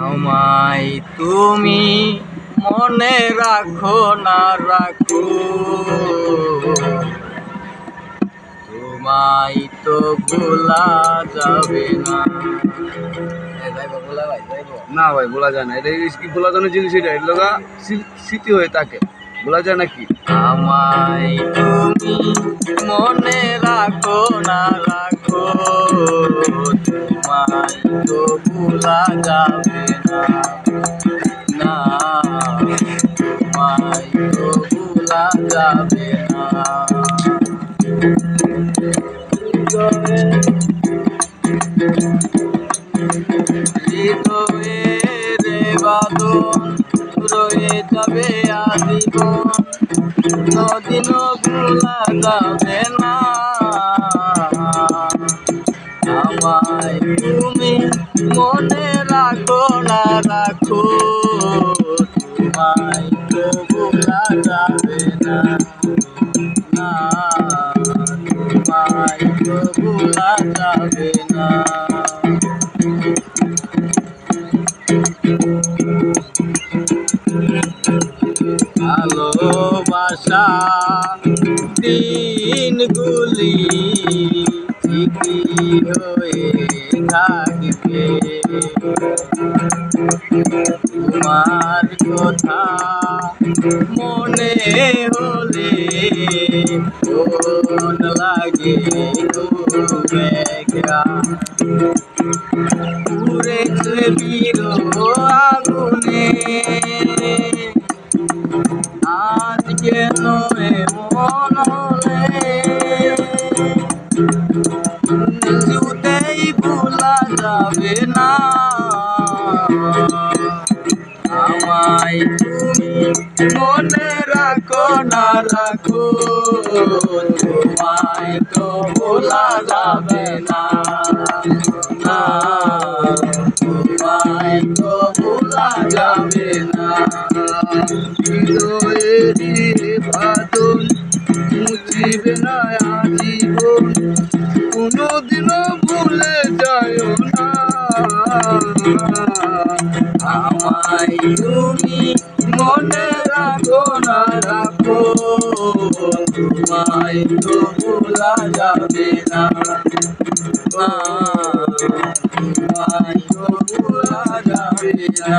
আমায় তুমি মনে রাখো না রাখো, তোমায় তো ভোলা যাবে না। না ভাই বলা যায় না, এটা কি বলা যায় না জিনিস, এটা লগা স্মৃতি হয়ে থাকে, বলা যায় নাকি? আমায় তুমি মনে রাখো না রাখো, তোমায় তো ভোলা যাবে না। না, তোমায় তো ভোলা যাবে না। হৃদয়ের বাঁধন রয়ে যাবে আজীবন, কোনদিনও ভোলা যাবে না। আমায় তুমি মনে রাখো না রাখো, তোমায় তো ভোলা যাবে না। না, তোমায় তো ভোলা যাবে না। ভালোবাসা দিনগুলি স্মৃতি হয়ে থাকবে, তোমার কথা মনে হলে মন লাগে পুড়েছে বিরহ আগুনে, আজ কেন এমন হলে কিছুতেই ভোলা যাবে না। আমায় তুমি মনে রাখো না রাখো, তোমায় তো ভোলা যাবে না। না, তোমায় তো ভোলা যাবে না। হৃদয়ের বাঁধন মুছিবে না আজীবন, কোনোদিনও ভুলে যায় না। আমায় তুমি মনে রাখো না রাখো, তোমায় তো ভোলা যাবে না। না, তোমায় তো ভোলা যাবে না।